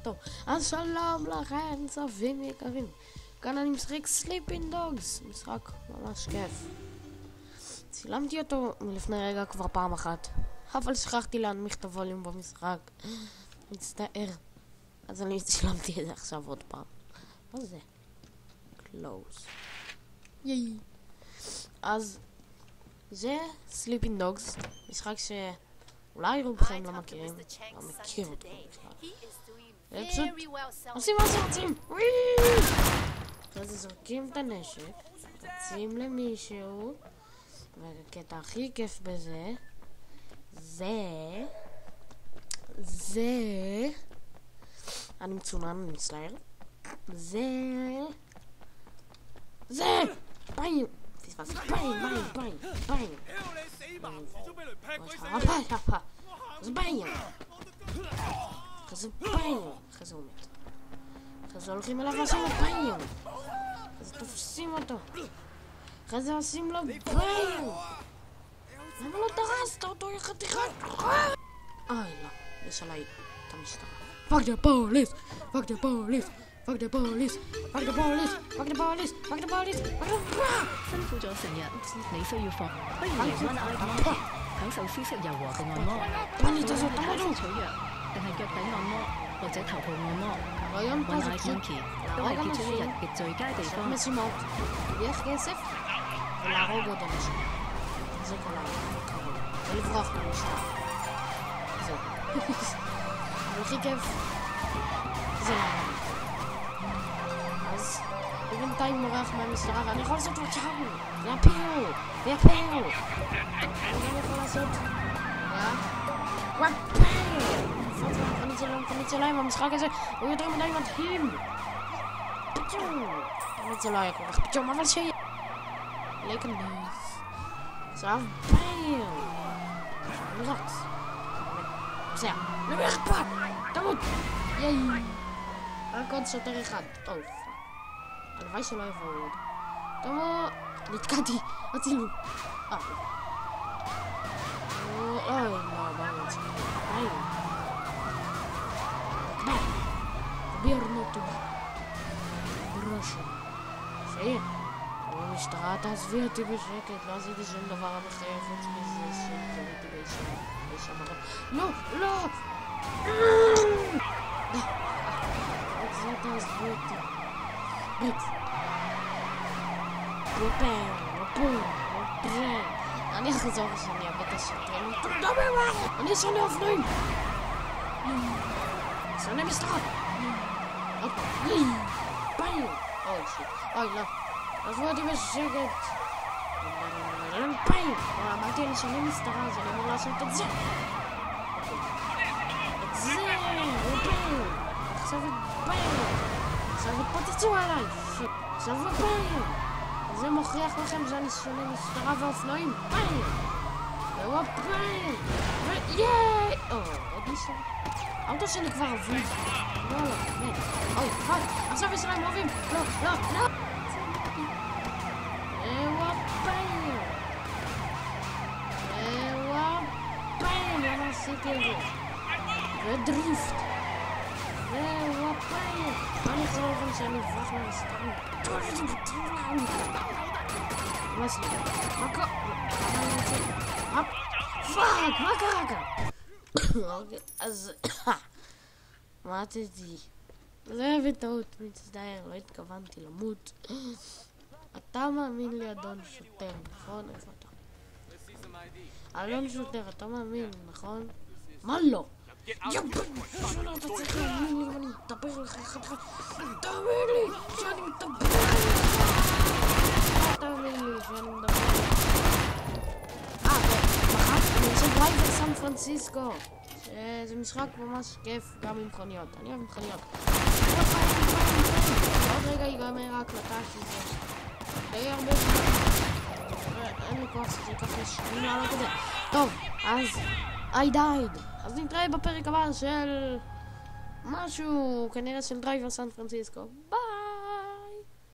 טוב, אז שלום לכם צופים יקרים, כאן אני משחק סליפינג דוגס, משחק ממש כיף. צילמתי אותו מלפני רגע כבר פעם אחת, אבל שכחתי להנמיך את הווליום במשחק, מצטער. אז אני צילמתי את זה עכשיו עוד פעם. מה זה? close. ייי. אז זה סליפינג דוגס, משחק שאולי רובכם לא מכירים, לא מכיר אותו בכלל. פשוט עושים מה שרוצים. אחרי זה זורקים את הנשק, רצים למישהו, והקטע הכי כיף בזה זה אני מצונן, אני מצטער. זה ביי, פספס, ביי. זה ביי. אחרי זה הוא מת. אחרי זה הולכים אליו ועושים לו ביי. אחרי זה תופסים אותו. אחרי זה עושים לו ביי. למה לא דרסת אותו, יא חתיכת? אוי לא, יש עליי את המשטרה. Fuck the police! Fuck the police! Fuck the police! Fuck the police! Fuck the police! Fuck the police! Fuck the police! 辛苦咗成日，你需要放，不如嚟溫愛按摩，享受舒適柔和嘅按摩。無論係泰式取藥，定係腳底按摩或者頭部按摩，溫愛 Monkey 都係結束一日嘅最佳地方。יש כסף ולהרוג עוד אנשים. זה כל הכבוד. ולברוח מהמשטרה. זהו. הכי כיף זה להרוג. אז הוא בינתיים מורח מהמשטרה ואני יכול לעשות לו צ'או. ויפהו. אני גם יכול לעשות המכונית שלהם, המשחק הזה הוא יותר מדי מדהים. באמת זה לא היה כל כך פתאום, אבל שיהיה להיכנס. עכשיו בייר נרץ בסדר, למי אכפת? תמות! ייי! רק עוד שוטר אחד. פאק. הלוואי שלא יבואו עוד. תמות! נתקעתי! הצילו! אוי, לא, באו את זה. ביי! בירנו אותו. ברושם. שיהיה. המשטרה תעזבי אותי בשקט, לא עשיתי שום דבר המחייב חוץ מזה שקראתי בישמרה. לא! את זה תעזבי אותי. בית. רופר. אני אחזור שאני אבד את השוטרים. אני שונא אופנועים. שונא משטרה. ביי. אוי שיט. אוי לא. עזבו אותי בשקט. ביי. אמרתי אני שונא משטרה, אז אני אמור לעשות את זה. עכשיו התפוצצו עליי. עכשיו ביי. זה מוכיח לכם שאני שונא משטרה ואופנועים. ביי. ביי. ויי. עוד משטרה. האוטו שלי כבר אביב. לא, באמת. אוי, פאק. עכשיו יש להם רובים. לא. למה עשיתי את זה? ודריפט. ווואפייר. אני אחזור לכם שאני אברח מהמשטרה. מה קרה? פאק, מה קרה כאן? אז מעטתי. זה בטעות, מצטער, לא התכוונתי למות. אתה מאמין לי אדון שוטר, נכון? איפה אתה? אדון שוטר, אתה מאמין, נכון? מה לא? שלא, אתה צריך להאמין לי אם אני מדבר לך אחד. תאמין לי שאני מדבר לך. תאמין לי שאני מדבר לך. אני עושה דרייבר סן פרנסיסקו. זה משחק ממש כיף גם עם מכוניות. אני אוהב מכוניות. עוד רגע ייגמר ההקלטה של זה. די הרבה זמן. אין לי כוח שזה ייקח לי שנים לעלות את זה. טוב, אז I died. אז נתראה בפרק הבא של משהו, כנראה של דרייבר סן פרנסיסקו. ביי!